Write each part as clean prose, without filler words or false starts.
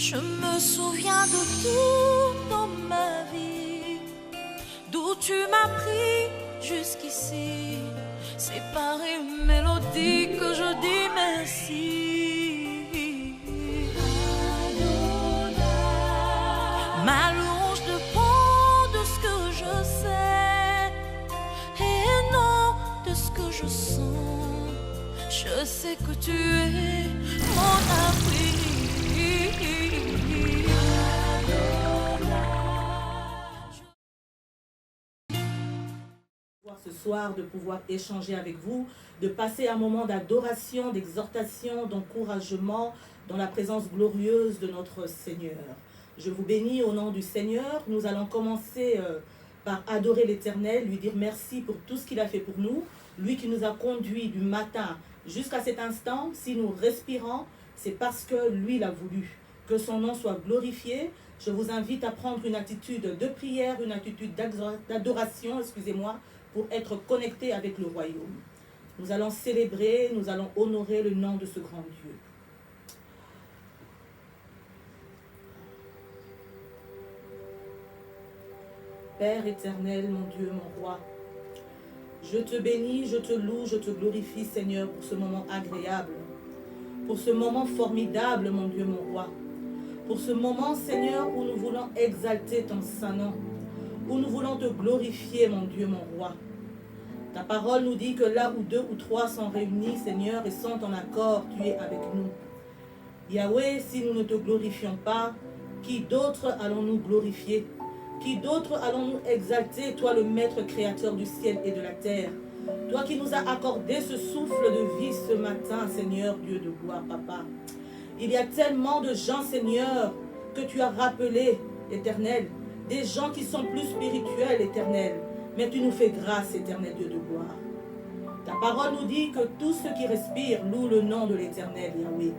Je me souviens de tout dans ma vie, d'où tu m'as pris jusqu'ici. C'est par une mélodie que je dis merci. Ma louange dépend de ce que je sais et non de ce que je sens. Je sais que tu es mon abri. Ce soir, de pouvoir échanger avec vous, de passer un moment d'adoration, d'exhortation, d'encouragement dans la présence glorieuse de notre Seigneur. Je vous bénis au nom du Seigneur. Nous allons commencer par adorer l'Éternel, lui dire merci pour tout ce qu'il a fait pour nous, lui qui nous a conduits du matin jusqu'à cet instant. Si nous respirons, c'est parce que lui l'a voulu. Que son nom soit glorifié. Je vous invite à prendre une attitude de prière, une attitude d'adoration, excusez-moi, pour être connecté avec le royaume. Nous allons célébrer, nous allons honorer le nom de ce grand Dieu. Père éternel, mon Dieu, mon roi, je te bénis, je te loue, je te glorifie, Seigneur, pour ce moment agréable, pour ce moment formidable, mon Dieu, mon roi, pour ce moment, Seigneur, où nous voulons exalter ton saint nom, où nous voulons te glorifier, mon Dieu, mon roi. Ta parole nous dit que là où 2 ou 3 sont réunis, Seigneur, et sont en accord, tu es avec nous. Yahweh, si nous ne te glorifions pas, qui d'autre allons-nous glorifier? Qui d'autre allons-nous exalter, toi le maître créateur du ciel et de la terre? Toi qui nous as accordé ce souffle de vie ce matin, Seigneur, Dieu de gloire, Papa. Il y a tellement de gens, Seigneur, que tu as rappelés, Éternel, des gens qui sont plus spirituels, Éternel. Mais tu nous fais grâce, éternel Dieu de gloire. Ta parole nous dit que tous ceux qui respirent louent le nom de l'éternel, Yahweh.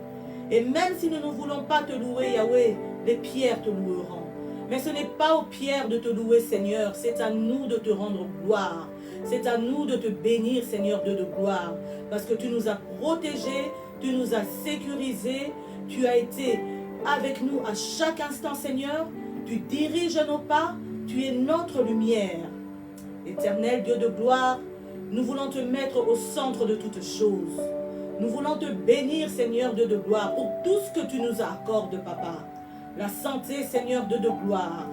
Et même si nous ne voulons pas te louer, Yahweh, les pierres te loueront. Mais ce n'est pas aux pierres de te louer, Seigneur. C'est à nous de te rendre gloire. C'est à nous de te bénir, Seigneur Dieu de gloire. Parce que tu nous as protégés, tu nous as sécurisés. Tu as été avec nous à chaque instant, Seigneur. Tu diriges nos pas. Tu es notre lumière. Éternel Dieu de gloire, nous voulons te mettre au centre de toutes choses. Nous voulons te bénir, Seigneur Dieu de gloire, pour tout ce que tu nous accordes, Papa. La santé, Seigneur Dieu de gloire.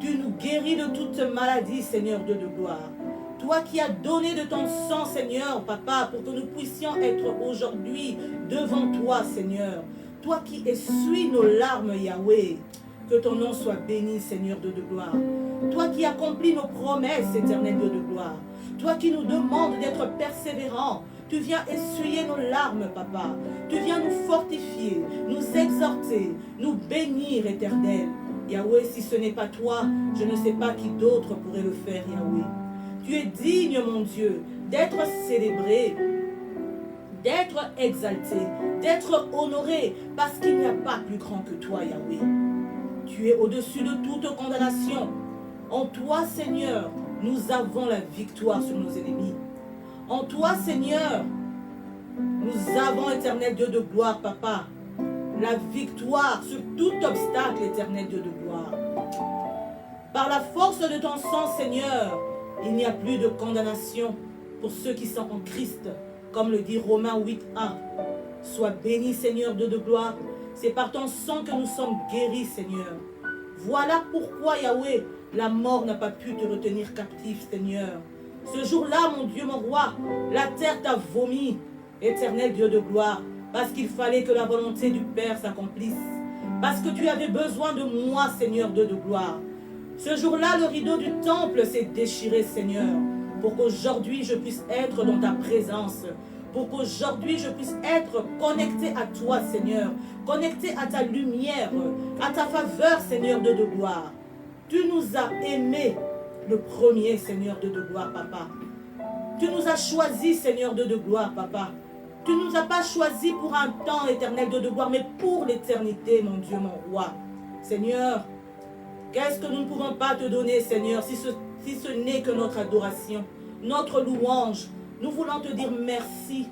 Tu nous guéris de toute maladie, Seigneur Dieu de gloire. Toi qui as donné de ton sang, Seigneur, Papa, pour que nous puissions être aujourd'hui devant toi, Seigneur. Toi qui essuies nos larmes, Yahweh. Que ton nom soit béni, Seigneur Dieu de gloire. Toi qui accomplis nos promesses, éternel Dieu de gloire. Toi qui nous demandes d'être persévérants. Tu viens essuyer nos larmes, Papa. Tu viens nous fortifier, nous exhorter, nous bénir, éternel. Yahweh, si ce n'est pas toi, je ne sais pas qui d'autre pourrait le faire, Yahweh. Tu es digne, mon Dieu, d'être célébré, d'être exalté, d'être honoré, parce qu'il n'y a pas plus grand que toi, Yahweh. Tu es au-dessus de toute condamnation. En toi, Seigneur, nous avons la victoire sur nos ennemis. En toi, Seigneur, nous avons, éternel Dieu de gloire, Papa, la victoire sur tout obstacle, éternel Dieu de gloire. Par la force de ton sang, Seigneur, il n'y a plus de condamnation pour ceux qui sont en Christ, comme le dit Romains 8:1. Sois béni, Seigneur Dieu de gloire. C'est par ton sang que nous sommes guéris, Seigneur. Voilà pourquoi, Yahweh, la mort n'a pas pu te retenir captif, Seigneur. Ce jour-là, mon Dieu, mon roi, la terre t'a vomi, éternel Dieu de gloire, parce qu'il fallait que la volonté du Père s'accomplisse. Parce que tu avais besoin de moi, Seigneur Dieu de gloire. Ce jour-là, le rideau du temple s'est déchiré, Seigneur, pour qu'aujourd'hui je puisse être dans ta présence. Pour qu'aujourd'hui je puisse être connecté à toi, Seigneur, connecté à ta lumière, à ta faveur, Seigneur Dieu de gloire. Tu nous as aimés le premier, Seigneur Dieu de gloire, Papa. Tu nous as choisis, Seigneur Dieu de gloire, Papa. Tu ne nous as pas choisis pour un temps éternel, Dieu de gloire, mais pour l'éternité, mon Dieu, mon roi. Seigneur, qu'est-ce que nous ne pouvons pas te donner, Seigneur, si ce n'est que notre adoration, notre louange. Nous voulons te dire merci.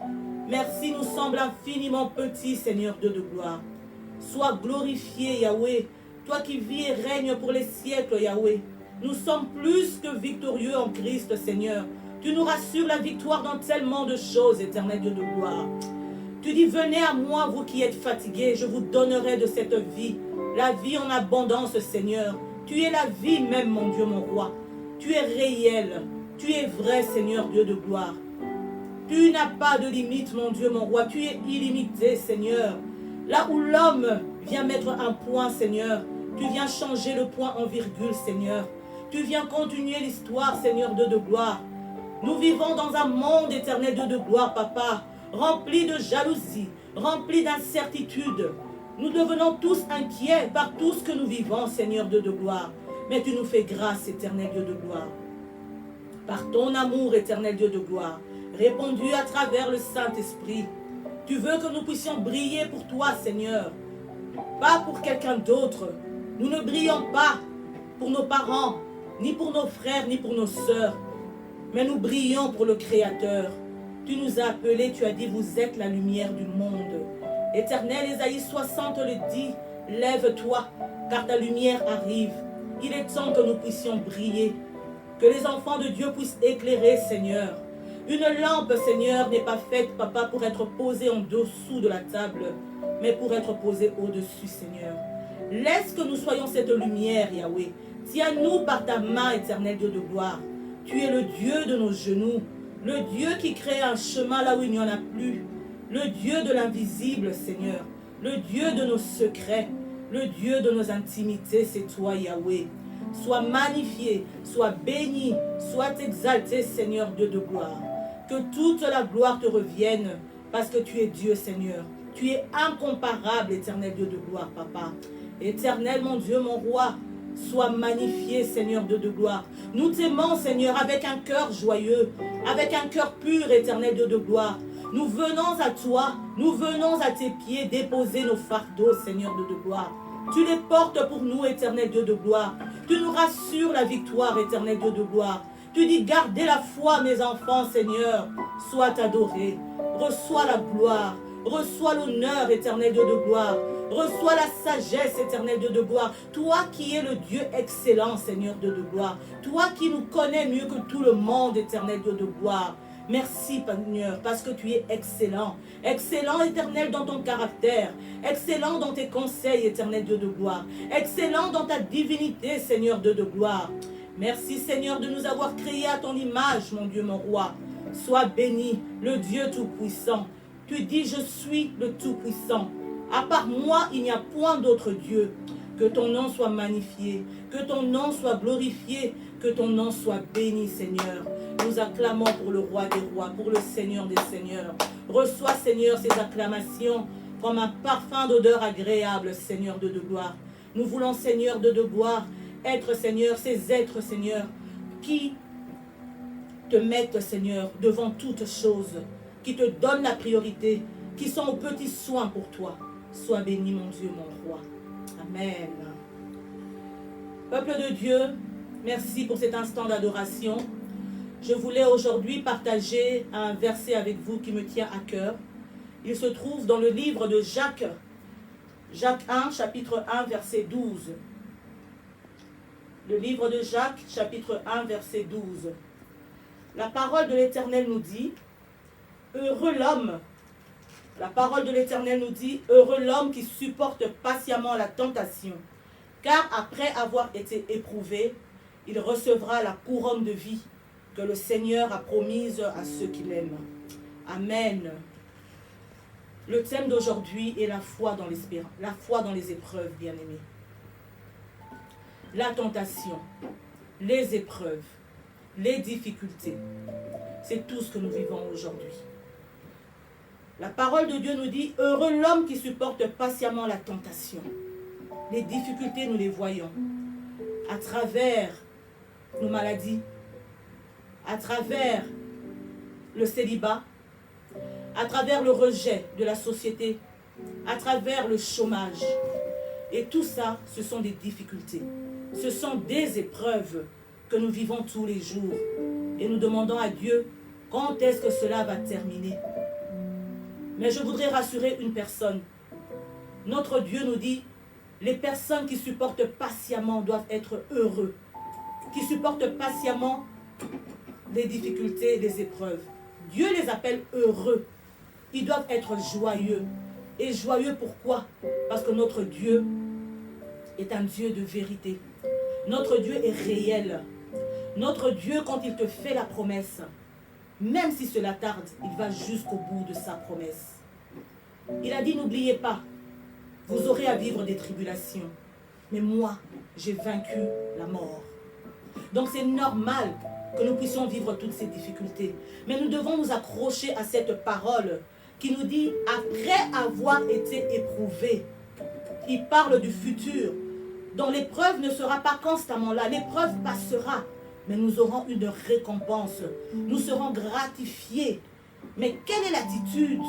Merci nous semble infiniment petit, Seigneur Dieu de gloire. Sois glorifié, Yahweh. Toi qui vis et règnes pour les siècles, Yahweh. Nous sommes plus que victorieux en Christ, Seigneur. Tu nous rassures la victoire dans tellement de choses, éternel Dieu de gloire. Tu dis, venez à moi, vous qui êtes fatigués, je vous donnerai de cette vie. La vie en abondance, Seigneur. Tu es la vie même, mon Dieu, mon roi. Tu es réel. Tu es vrai, Seigneur Dieu de gloire. Tu n'as pas de limite, mon Dieu, mon roi. Tu es illimité, Seigneur. Là où l'homme vient mettre un point, Seigneur, tu viens changer le point en virgule, Seigneur. Tu viens continuer l'histoire, Seigneur Dieu de gloire. Nous vivons dans un monde éternel Dieu de gloire, Papa, rempli de jalousie, rempli d'incertitude. Nous devenons tous inquiets par tout ce que nous vivons, Seigneur Dieu de gloire. Mais tu nous fais grâce, éternel Dieu de gloire. Par ton amour, éternel Dieu de gloire, répandu à travers le Saint-Esprit. Tu veux que nous puissions briller pour toi, Seigneur, pas pour quelqu'un d'autre. Nous ne brillons pas pour nos parents, ni pour nos frères, ni pour nos sœurs, mais nous brillons pour le Créateur. Tu nous as appelés, tu as dit, vous êtes la lumière du monde. Éternel, Ésaïe 60 le dit, lève-toi, car ta lumière arrive. Il est temps que nous puissions briller, que les enfants de Dieu puissent éclairer, Seigneur. Une lampe, Seigneur, n'est pas faite, Papa, pour être posée en dessous de la table, mais pour être posée au-dessus, Seigneur. Laisse que nous soyons cette lumière, Yahweh. Tiens-nous par ta main, éternel Dieu de gloire. Tu es le Dieu de nos genoux, le Dieu qui crée un chemin là où il n'y en a plus, le Dieu de l'invisible, Seigneur, le Dieu de nos secrets, le Dieu de nos intimités, c'est toi, Yahweh. Sois magnifié, sois béni, sois exalté, Seigneur Dieu de gloire. Que toute la gloire te revienne, parce que tu es Dieu, Seigneur. Tu es incomparable, éternel Dieu de gloire, Papa. Éternel, mon Dieu, mon roi, sois magnifié, Seigneur Dieu de gloire. Nous t'aimons, Seigneur, avec un cœur joyeux, avec un cœur pur, éternel Dieu de gloire. Nous venons à toi, nous venons à tes pieds déposer nos fardeaux, Seigneur Dieu de gloire. Tu les portes pour nous, éternel Dieu de gloire. Tu nous rassures la victoire, éternel Dieu de gloire. Tu dis, gardez la foi, mes enfants, Seigneur. Sois adoré. Reçois la gloire. Reçois l'honneur, éternel Dieu de gloire. Reçois la sagesse, éternel Dieu de gloire. Toi qui es le Dieu excellent, Seigneur Dieu de gloire. Toi qui nous connais mieux que tout le monde, éternel Dieu de gloire. Merci, Seigneur, parce que tu es excellent. Excellent, éternel, dans ton caractère. Excellent dans tes conseils, éternel Dieu de gloire. Excellent dans ta divinité, Seigneur Dieu de gloire. Merci, Seigneur, de nous avoir créés à ton image, mon Dieu, mon roi. Sois béni, le Dieu Tout-Puissant. Tu dis, je suis le Tout-Puissant. À part moi, il n'y a point d'autre Dieu. Que ton nom soit magnifié, que ton nom soit glorifié, que ton nom soit béni, Seigneur. Nous acclamons pour le roi des rois, pour le Seigneur des seigneurs. Reçois, Seigneur, ces acclamations comme un parfum d'odeur agréable, Seigneur de gloire. Nous voulons, Seigneur de gloire, être, Seigneur, ces êtres, Seigneur, qui te mettent, Seigneur, devant toutes choses, qui te donnent la priorité, qui sont aux petits soins pour toi. Sois béni, mon Dieu, mon roi. Amen. Peuple de Dieu, merci pour cet instant d'adoration. Je voulais aujourd'hui partager un verset avec vous qui me tient à cœur. Il se trouve dans le livre de Jacques 1, chapitre 1, verset 12. Le livre de Jacques, chapitre 1, verset 12. La parole de l'Éternel nous dit, heureux l'homme. La parole de l'Éternel nous dit, heureux l'homme qui supporte patiemment la tentation, car après avoir été éprouvé, il recevra la couronne de vie que le Seigneur a promise à ceux qui l'aiment. Amen. Le thème d'aujourd'hui est la foi dans l'espérance, la foi dans les épreuves, bien-aimés. La tentation, les épreuves, les difficultés, c'est tout ce que nous vivons aujourd'hui. La parole de Dieu nous dit, heureux l'homme qui supporte patiemment la tentation. Les difficultés, nous les voyons à travers nos maladies, à travers le célibat, à travers le rejet de la société, à travers le chômage. Et tout ça, ce sont des difficultés. Ce sont des épreuves que nous vivons tous les jours. Et nous demandons à Dieu, quand est-ce que cela va terminer? Mais je voudrais rassurer une personne. Notre Dieu nous dit, les personnes qui supportent patiemment doivent être heureux, qui supportent patiemment les difficultés, les épreuves. Dieu les appelle heureux. Ils doivent être joyeux. Et joyeux pourquoi? Parce que notre Dieu est un Dieu de vérité. Notre Dieu est réel. Notre Dieu, quand il te fait la promesse, même si cela tarde, il va jusqu'au bout de sa promesse. Il a dit, n'oubliez pas, vous aurez à vivre des tribulations. Mais moi, j'ai vaincu la mort. Donc c'est normal que nous puissions vivre toutes ces difficultés. Mais nous devons nous accrocher à cette parole qui nous dit, après avoir été éprouvé, il parle du futur. Donc l'épreuve ne sera pas constamment là. L'épreuve passera. Mais nous aurons une récompense. Nous serons gratifiés. Mais quelle est l'attitude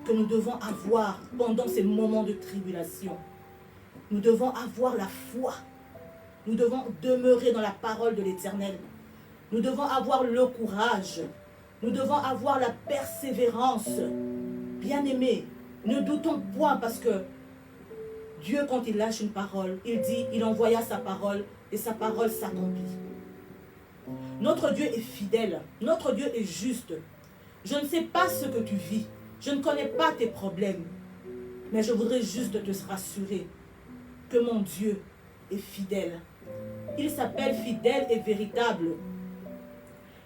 que nous devons avoir pendant ces moments de tribulation? Nous devons avoir la foi. Nous devons demeurer dans la parole de l'Éternel. Nous devons avoir le courage. Nous devons avoir la persévérance. Bien-aimés, ne doutons point parce que Dieu, quand il lâche une parole, il dit, il envoya sa parole et sa parole s'accomplit. Notre Dieu est fidèle. Notre Dieu est juste. Je ne sais pas ce que tu vis. Je ne connais pas tes problèmes. Mais je voudrais juste te rassurer que mon Dieu est fidèle. Il s'appelle fidèle et véritable.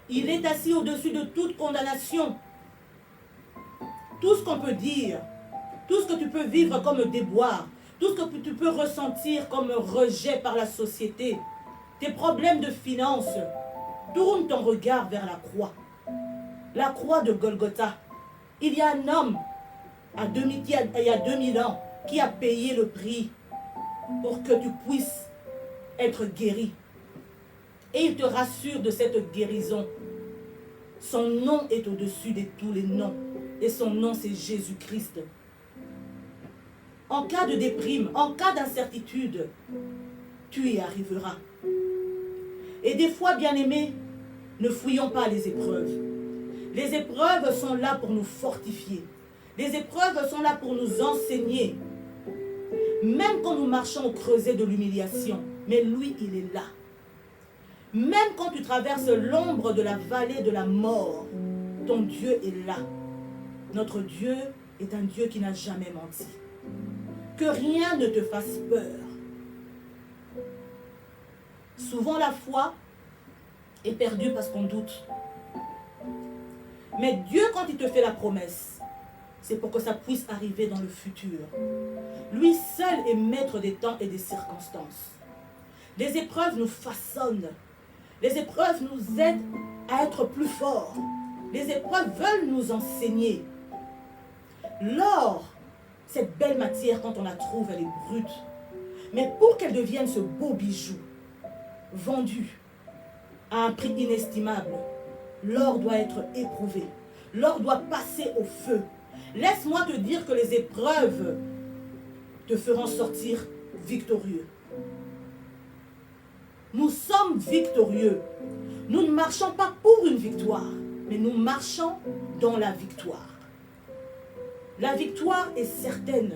Il est assis au-dessus de toute condamnation. Tout ce qu'on peut dire, tout ce que tu peux vivre comme déboire, tout ce que tu peux ressentir comme rejet par la société, tes problèmes de finances, tourne ton regard vers la croix de Golgotha. Il y a un homme, il y a 2000 ans, qui a payé le prix pour que tu puisses être guéri. Et il te rassure de cette guérison. Son nom est au-dessus de tous les noms. Et son nom, c'est Jésus-Christ. En cas de déprime, en cas d'incertitude, tu y arriveras. Et des fois, bien-aimés, ne fouillons pas les épreuves. Les épreuves sont là pour nous fortifier. Les épreuves sont là pour nous enseigner. Même quand nous marchons au creuset de l'humiliation, mais lui, il est là. Même quand tu traverses l'ombre de la vallée de la mort, ton Dieu est là. Notre Dieu est un Dieu qui n'a jamais menti. Que rien ne te fasse peur. Souvent la foi est perdue parce qu'on doute. Mais Dieu, quand il te fait la promesse, c'est pour que ça puisse arriver dans le futur. Lui seul est maître des temps et des circonstances. Les épreuves nous façonnent. Les épreuves nous aident à être plus forts. Les épreuves veulent nous enseigner. L'or, cette belle matière, quand on la trouve, elle est brute. Mais pour qu'elle devienne ce beau bijou, vendu à un prix inestimable, l'or doit être éprouvé. L'or doit passer au feu. Laisse-moi te dire que les épreuves te feront sortir victorieux. Nous sommes victorieux. Nous ne marchons pas pour une victoire, mais nous marchons dans la victoire. La victoire est certaine.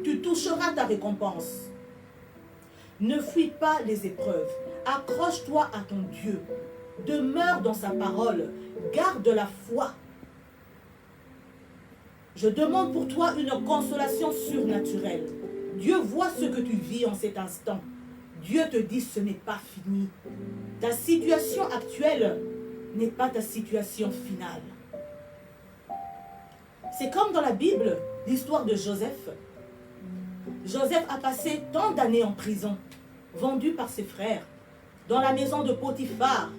Tu toucheras ta récompense. Ne fuis pas les épreuves. Accroche-toi à ton Dieu. Demeure dans sa parole. Garde la foi. Je demande pour toi une consolation surnaturelle. Dieu voit ce que tu vis en cet instant. Dieu te dit ce n'est pas fini. Ta situation actuelle n'est pas ta situation finale. C'est comme dans la Bible, l'histoire de Joseph. Joseph a passé tant d'années en prison, vendu par ses frères, dans la maison de Potiphar.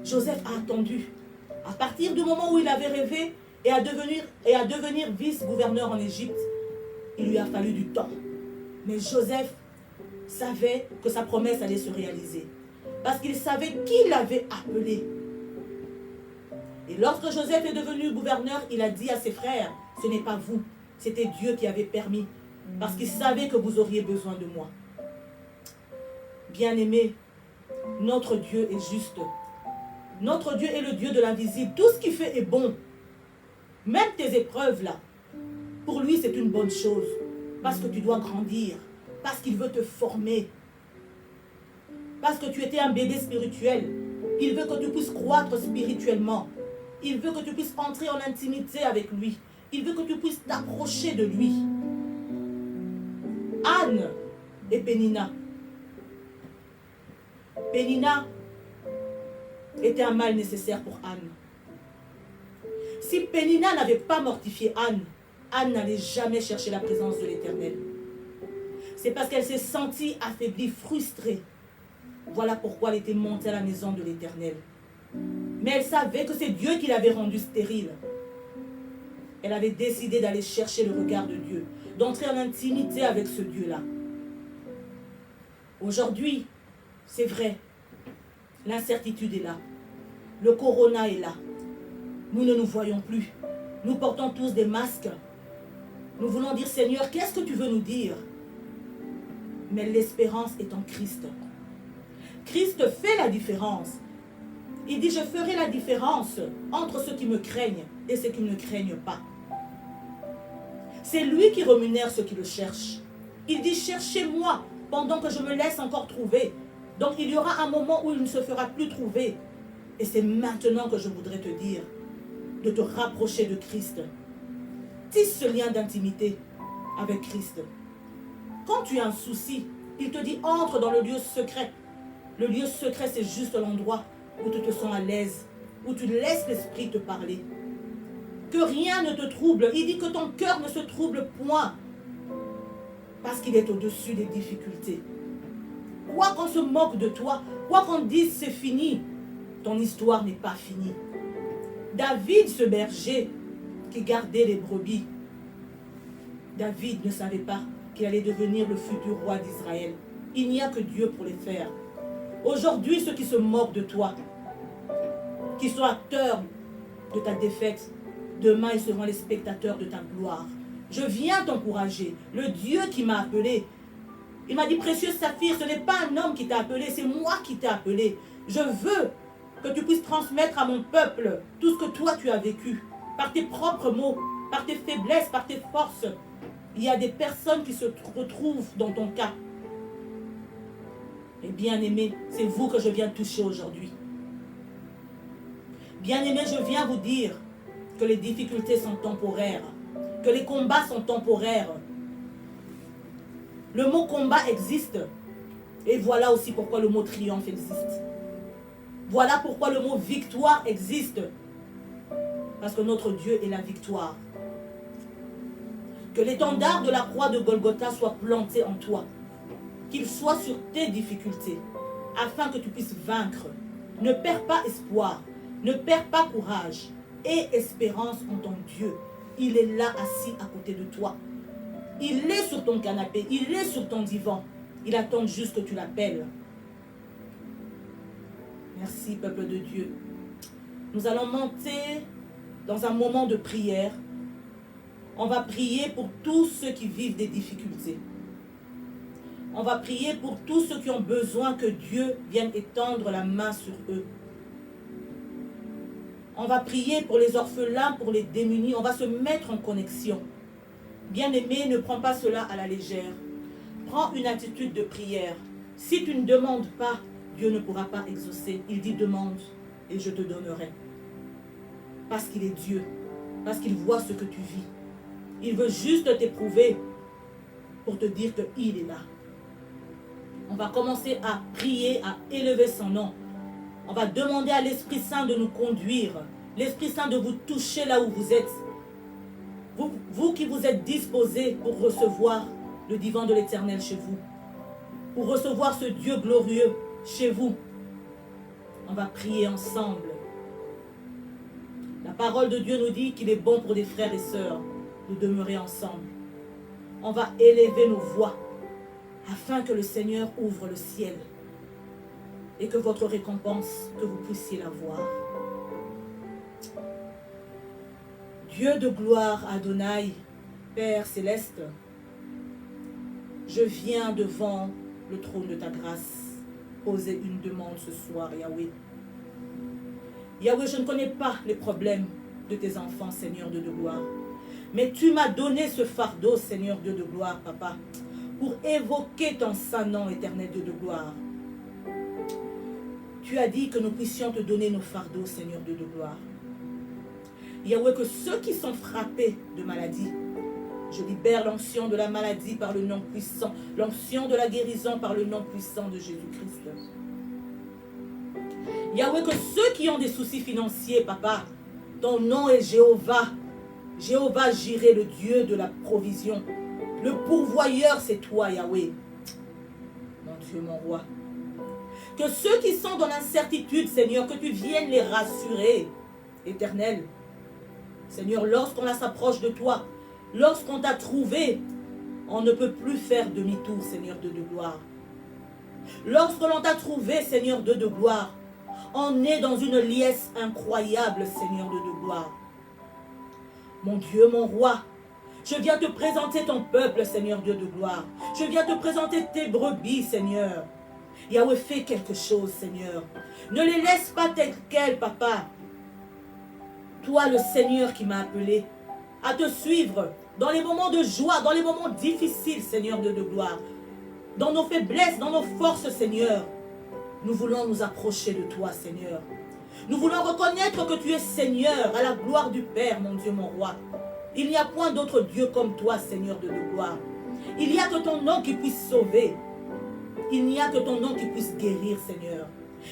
Joseph a attendu. À partir du moment où il avait rêvé et à devenir vice-gouverneur en Égypte, il lui a fallu du temps. Mais Joseph savait que sa promesse allait se réaliser. Parce qu'il savait qui l'avait appelé. Et lorsque Joseph est devenu gouverneur, il a dit à ses frères, ce n'est pas vous, c'était Dieu qui avait permis. Parce qu'il savait que vous auriez besoin de moi. Bien-aimés, notre Dieu est juste. Notre Dieu est le Dieu de l'invisible. Tout ce qu'il fait est bon. Même tes épreuves là. Pour lui, c'est une bonne chose. Parce que tu dois grandir. Parce qu'il veut te former. Parce que tu étais un bébé spirituel. Il veut que tu puisses croître spirituellement. Il veut que tu puisses entrer en intimité avec lui. Il veut que tu puisses t'approcher de lui. Anne et Pénina. Pénina était un mal nécessaire pour Anne. Si Pénina n'avait pas mortifié Anne, Anne n'allait jamais chercher la présence de l'Éternel. C'est parce qu'elle s'est sentie affaiblie, frustrée. Voilà pourquoi elle était montée à la maison de l'Éternel. Mais elle savait que c'est Dieu qui l'avait rendue stérile. Elle avait décidé d'aller chercher le regard de Dieu, d'entrer en intimité avec ce Dieu-là. Aujourd'hui, c'est vrai, l'incertitude est là. Le corona est là. Nous ne nous voyons plus. Nous portons tous des masques. Nous voulons dire, Seigneur, qu'est-ce que tu veux nous dire? Mais l'espérance est en Christ. Christ fait la différence. Il dit, je ferai la différence entre ceux qui me craignent et ceux qui ne me craignent pas. C'est lui qui rémunère ceux qui le cherchent. Il dit, cherchez-moi pendant que je me laisse encore trouver. Donc il y aura un moment où il ne se fera plus trouver. Et c'est maintenant que je voudrais te dire de te rapprocher de Christ. Tisse ce lien d'intimité avec Christ. Quand tu as un souci, il te dit, entre dans le lieu secret. Le lieu secret, c'est juste l'endroit où tu te sens à l'aise, où tu laisses l'esprit te parler. Que rien ne te trouble. Il dit que ton cœur ne se trouble point. Parce qu'il est au-dessus des difficultés. Quoi qu'on se moque de toi, quoi qu'on dise c'est fini, ton histoire n'est pas finie. David, ce berger qui gardait les brebis, David ne savait pas qu'il allait devenir le futur roi d'Israël. Il n'y a que Dieu pour les faire. Aujourd'hui, ceux qui se moquent de toi, qui sont acteurs de ta défaite, demain ils seront les spectateurs de ta gloire. Je viens t'encourager. Le Dieu qui m'a appelé, il m'a dit, précieux Saphir, ce n'est pas un homme qui t'a appelé, c'est moi qui t'ai appelé. Je veux que tu puisses transmettre à mon peuple tout ce que toi tu as vécu, par tes propres mots, par tes faiblesses, par tes forces. Il y a des personnes qui se retrouvent dans ton cas. Et bien-aimés, c'est vous que je viens toucher aujourd'hui. Bien-aimés, je viens vous dire que les difficultés sont temporaires, que les combats sont temporaires. Le mot combat existe. Et voilà aussi pourquoi le mot triomphe existe. Voilà pourquoi le mot victoire existe. Parce que notre Dieu est la victoire. Que l'étendard de la croix de Golgotha soit planté en toi. Qu'il soit sur tes difficultés. Afin que tu puisses vaincre. Ne perds pas espoir. Ne perds pas courage. Aie espérance en ton Dieu. Il est là assis à côté de toi. Il est sur ton canapé. Il est sur ton divan. Il attend juste que tu l'appelles. Merci, peuple de Dieu. Nous allons monter dans un moment de prière. On va prier pour tous ceux qui vivent des difficultés. On va prier pour tous ceux qui ont besoin que Dieu vienne étendre la main sur eux. On va prier pour les orphelins, pour les démunis. On va se mettre en connexion. Bien-aimé, ne prends pas cela à la légère. Prends une attitude de prière. Si tu ne demandes pas, Dieu ne pourra pas exaucer. Il dit demande et je te donnerai. Parce qu'il est Dieu. Parce qu'il voit ce que tu vis. Il veut juste t'éprouver pour te dire qu'il est là. On va commencer à prier, à élever son nom. On va demander à l'Esprit Saint de nous conduire. L'Esprit Saint de vous toucher là où vous êtes. Vous qui vous êtes disposés pour recevoir le divan de l'Éternel chez vous. Pour recevoir ce Dieu glorieux chez vous. On va prier ensemble. La parole de Dieu nous dit qu'il est bon pour des frères et sœurs de demeurer ensemble. On va élever nos voix afin que le Seigneur ouvre le ciel et que votre récompense, que vous puissiez la voir. Dieu de gloire, Adonai, Père céleste, je viens devant le trône de ta grâce poser une demande ce soir, Yahweh. Yahweh, je ne connais pas les problèmes de tes enfants, Seigneur Dieu de gloire. Mais tu m'as donné ce fardeau, Seigneur Dieu de gloire, papa, pour évoquer ton saint nom, éternel Dieu de gloire. Tu as dit que nous puissions te donner nos fardeaux, Seigneur Dieu de gloire. Yahweh, que ceux qui sont frappés de maladie, je libère l'onction de la maladie par le nom puissant, l'onction de la guérison par le nom puissant de Jésus-Christ. Yahweh, que ceux qui ont des soucis financiers, papa, ton nom est Jéhovah. Jéhovah Jireh, le Dieu de la provision. Le pourvoyeur, c'est toi, Yahweh. Mon Dieu, mon roi. Que ceux qui sont dans l'incertitude, Seigneur, que tu viennes les rassurer, Éternel. Seigneur, lorsqu'on s'approche de toi, lorsqu'on t'a trouvé, on ne peut plus faire demi-tour, Seigneur Dieu de gloire. Lorsque l'on t'a trouvé, Seigneur Dieu de gloire, on est dans une liesse incroyable, Seigneur Dieu de gloire. Mon Dieu, mon roi, je viens te présenter ton peuple, Seigneur Dieu de gloire. Je viens te présenter tes brebis, Seigneur. Yahweh, fais quelque chose, Seigneur. Ne les laisse pas telles quelles, papa. Toi, le Seigneur qui m'a appelé à te suivre dans les moments de joie, dans les moments difficiles, Seigneur Dieu de gloire. Dans nos faiblesses, dans nos forces, Seigneur. Nous voulons nous approcher de toi, Seigneur. Nous voulons reconnaître que tu es Seigneur à la gloire du Père, mon Dieu, mon roi. Il n'y a point d'autre Dieu comme toi, Seigneur de gloire. Il n'y a que ton nom qui puisse sauver. Il n'y a que ton nom qui puisse guérir, Seigneur.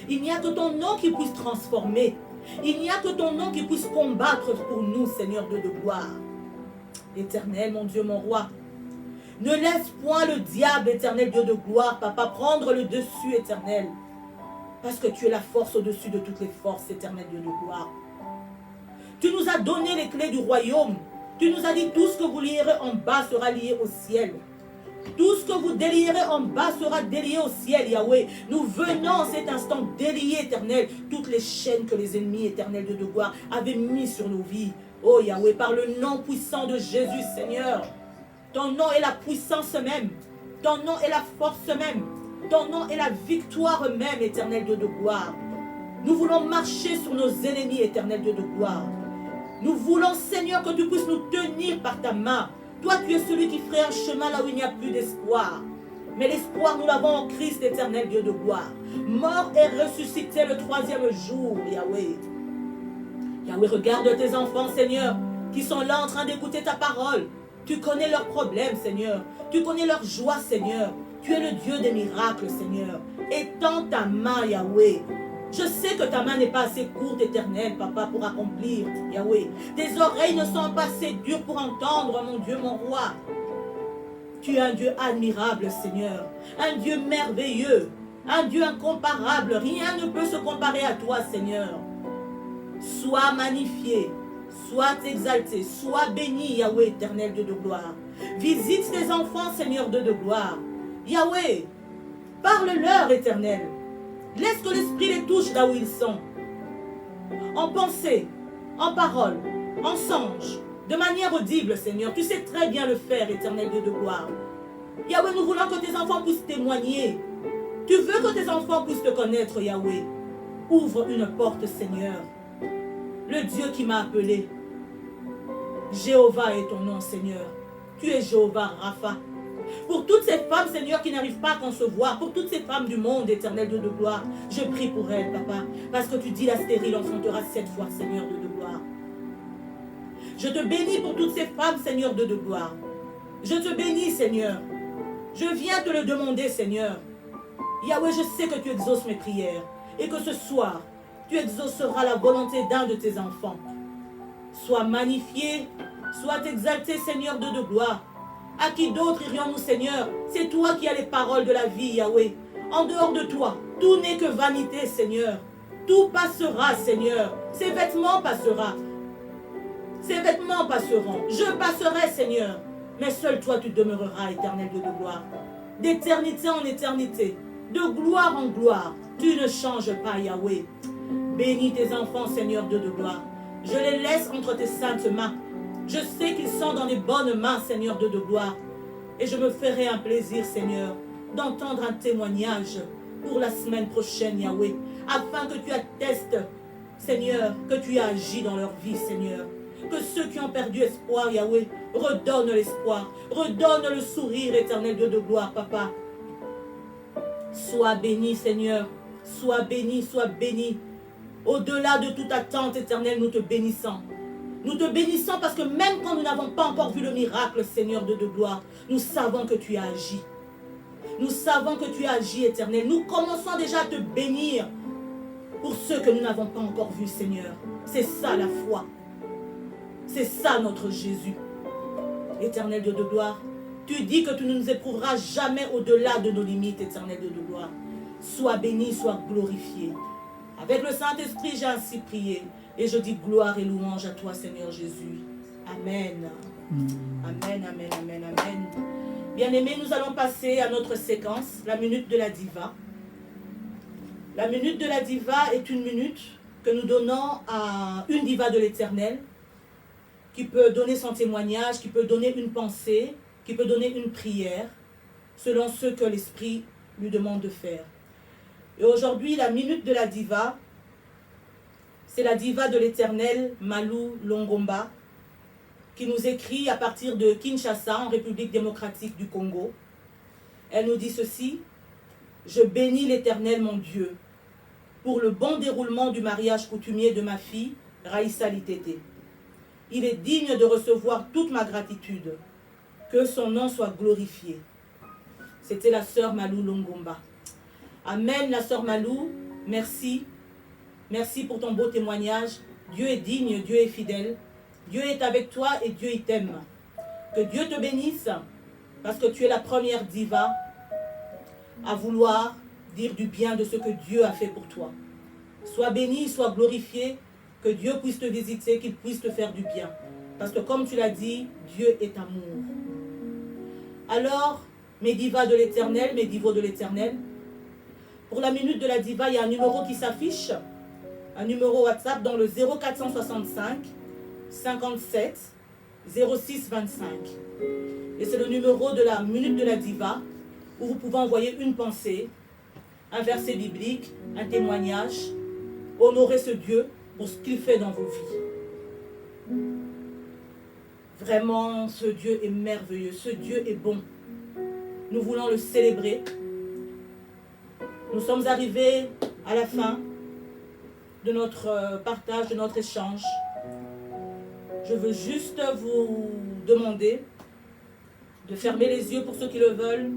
Il n'y a que ton nom qui puisse transformer. Il n'y a que ton nom qui puisse combattre pour nous, Seigneur de gloire. Éternel, mon Dieu, mon roi. Ne laisse point le diable, éternel Dieu de gloire, papa, prendre le dessus, éternel. Parce que tu es la force au-dessus de toutes les forces, éternel Dieu de gloire. Tu nous as donné les clés du royaume. Tu nous as dit tout ce que vous lierez en bas sera lié au ciel. Tout ce que vous délierez en bas sera délié au ciel, Yahweh. Nous venons en cet instant délier, éternel, toutes les chaînes que les ennemis éternels de gloire avaient mis sur nos vies. Oh Yahweh, par le nom puissant de Jésus, Seigneur. Ton nom est la puissance même. Ton nom est la force même. Ton nom est la victoire même, éternel Dieu de gloire. Nous voulons marcher sur nos ennemis, éternel Dieu de gloire. Nous voulons, Seigneur, que tu puisses nous tenir par ta main. Toi, tu es celui qui ferait un chemin là où il n'y a plus d'espoir. Mais l'espoir, nous l'avons en Christ, éternel Dieu de gloire. Mort et ressuscité le 3e jour, Yahweh. Yahweh, regarde tes enfants, Seigneur, qui sont là en train d'écouter ta parole. Tu connais leurs problèmes, Seigneur. Tu connais leur joie, Seigneur. Tu es le Dieu des miracles, Seigneur. Étends ta main, Yahweh. Je sais que ta main n'est pas assez courte, éternelle, papa, pour accomplir, Yahweh. Tes oreilles ne sont pas assez dures pour entendre, mon Dieu, mon roi. Tu es un Dieu admirable, Seigneur. Un Dieu merveilleux. Un Dieu incomparable. Rien ne peut se comparer à toi, Seigneur. Sois magnifié. Sois exalté. Sois béni, Yahweh, éternel Dieu de gloire. Visite tes enfants, Seigneur Dieu de gloire. Yahweh, parle-leur, éternel. Laisse que l'Esprit les touche là où ils sont. En pensée, en parole, en songe, de manière audible, Seigneur. Tu sais très bien le faire, éternel Dieu de gloire. Yahweh, nous voulons que tes enfants puissent témoigner. Tu veux que tes enfants puissent te connaître, Yahweh. Ouvre une porte, Seigneur. Le Dieu qui m'a appelé. Jéhovah est ton nom, Seigneur. Tu es Jéhovah Rapha. Pour toutes ces femmes, Seigneur, qui n'arrivent pas à concevoir, pour toutes ces femmes du monde, éternel Dieu de gloire, je prie pour elles, papa, parce que tu dis la stérile enfantera 7 fois, Seigneur Dieu de gloire. Je te bénis pour toutes ces femmes, Seigneur Dieu de gloire. Je te bénis, Seigneur. Je viens te le demander, Seigneur. Yahweh, je sais que tu exauces mes prières et que ce soir, tu exauceras la volonté d'un de tes enfants. Sois magnifié, sois exalté, Seigneur Dieu de gloire. À qui d'autre irions-nous, Seigneur? C'est toi qui as les paroles de la vie, Yahweh. En dehors de toi, tout n'est que vanité, Seigneur. Tout passera, Seigneur. Ces vêtements passeront. Ces vêtements passeront. Je passerai, Seigneur. Mais seul toi, tu demeureras, éternel Dieu de gloire. D'éternité en éternité, de gloire en gloire, tu ne changes pas, Yahweh. Bénis tes enfants, Seigneur Dieu de gloire. Je les laisse entre tes saintes mains. Je sais qu'ils sont dans les bonnes mains, Seigneur Dieu de gloire. Et je me ferai un plaisir, Seigneur, d'entendre un témoignage pour la semaine prochaine, Yahweh, afin que tu attestes Seigneur, que tu as agi dans leur vie, Seigneur. Que ceux qui ont perdu espoir, Yahweh, redonne l'espoir. Redonne le sourire, éternel Dieu de gloire, Papa. Sois béni, Seigneur. Sois béni, sois béni. Au-delà de toute attente, éternelle, nous te bénissons. Nous te bénissons parce que même quand nous n'avons pas encore vu le miracle, Seigneur Dieu de gloire, nous savons que tu as agi. Nous savons que tu as agi, éternel. Nous commençons déjà à te bénir pour ceux que nous n'avons pas encore vus, Seigneur. C'est ça la foi. C'est ça notre Jésus. Éternel Dieu de gloire, tu dis que tu ne nous éprouveras jamais au-delà de nos limites, éternel Dieu de gloire. Sois béni, sois glorifié. Avec le Saint-Esprit, j'ai ainsi prié. Et je dis gloire et louange à toi, Seigneur Jésus. Amen. Amen, amen, amen, amen. Bien-aimés, nous allons passer à notre séquence, la minute de la diva. La minute de la diva est une minute que nous donnons à une diva de l'Éternel qui peut donner son témoignage, qui peut donner une pensée, qui peut donner une prière, selon ce que l'Esprit lui demande de faire. Et aujourd'hui, la minute de la diva, c'est la diva de l'Éternel, Malou Longomba, qui nous écrit à partir de Kinshasa, en République démocratique du Congo. Elle nous dit ceci: « Je bénis l'Éternel mon Dieu pour le bon déroulement du mariage coutumier de ma fille, Raïssa Litete. Il est digne de recevoir toute ma gratitude. Que son nom soit glorifié. » C'était la sœur Malou Longomba. Amen, la sœur Malou, merci. Merci pour ton beau témoignage. Dieu est digne, Dieu est fidèle. Dieu est avec toi et Dieu il t'aime. Que Dieu te bénisse parce que tu es la première diva à vouloir dire du bien de ce que Dieu a fait pour toi. Sois béni, sois glorifié, que Dieu puisse te visiter, qu'il puisse te faire du bien. Parce que comme tu l'as dit, Dieu est amour. Alors, mes divas de l'Éternel, mes divos de l'Éternel, pour la minute de la diva, il y a un numéro qui s'affiche, un numéro WhatsApp dans le 0465 57 06 25. Et c'est le numéro de la minute de la diva où vous pouvez envoyer une pensée, un verset biblique, un témoignage, honorer ce Dieu pour ce qu'il fait dans vos vies. Vraiment, ce Dieu est merveilleux, ce Dieu est bon. Nous voulons le célébrer. Nous sommes arrivés à la fin de notre partage, de notre échange. Je veux juste vous demander de fermer les yeux pour ceux qui le veulent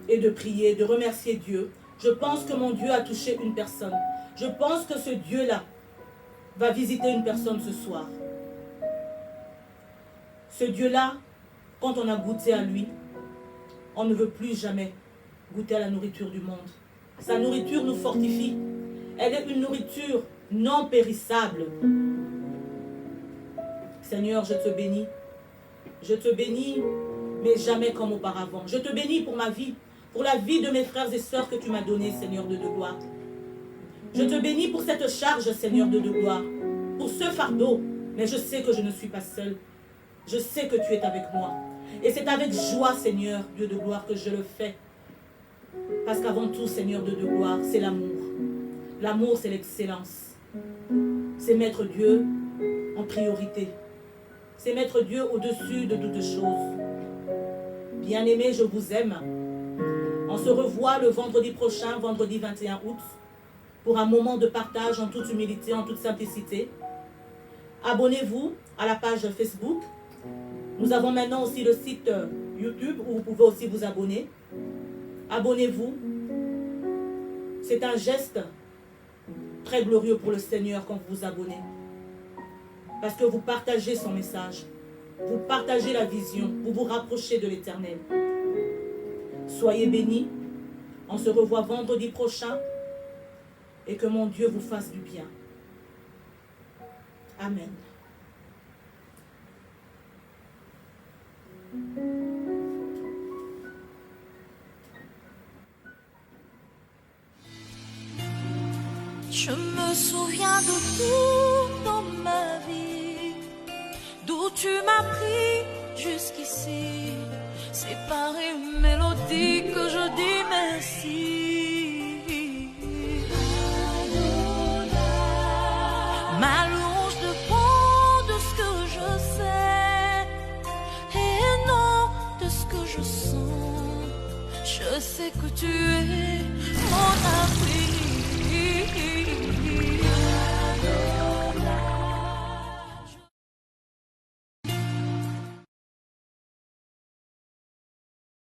et de prier, de remercier Dieu. Je pense que mon Dieu a touché une personne. Je pense que ce Dieu-là va visiter une personne ce soir. Ce Dieu-là, quand on a goûté à lui, on ne veut plus jamais goûter à la nourriture du monde. Sa nourriture nous fortifie. Elle est une nourriture non périssable. Seigneur, je te bénis. Je te bénis, mais jamais comme auparavant. Je te bénis pour ma vie, pour la vie de mes frères et sœurs que tu m'as donnés, Seigneur de gloire. Je te bénis pour cette charge, Seigneur de gloire, pour ce fardeau. Mais je sais que je ne suis pas seule. Je sais que tu es avec moi. Et c'est avec joie, Seigneur, Dieu de gloire, que je le fais. Parce qu'avant tout, Seigneur de gloire, c'est l'amour. L'amour, c'est l'excellence. C'est mettre Dieu en priorité. C'est mettre Dieu au-dessus de toutes choses. Bien-aimés, je vous aime. On se revoit le vendredi prochain, vendredi 21 août, pour un moment de partage en toute humilité, en toute simplicité. Abonnez-vous à la page Facebook. Nous avons maintenant aussi le site YouTube où vous pouvez aussi vous abonner. Abonnez-vous. C'est un geste très glorieux pour le Seigneur quand vous vous abonnez. Parce que vous partagez son message. Vous partagez la vision. Vous vous rapprochez de l'Éternel. Soyez bénis. On se revoit vendredi prochain. Et que mon Dieu vous fasse du bien. Amen. Je me souviens de tout dans ma vie, d'où tu m'as pris jusqu'ici. C'est par une mélodie que je dis merci. Adonai. Je sais que tu es mon abri.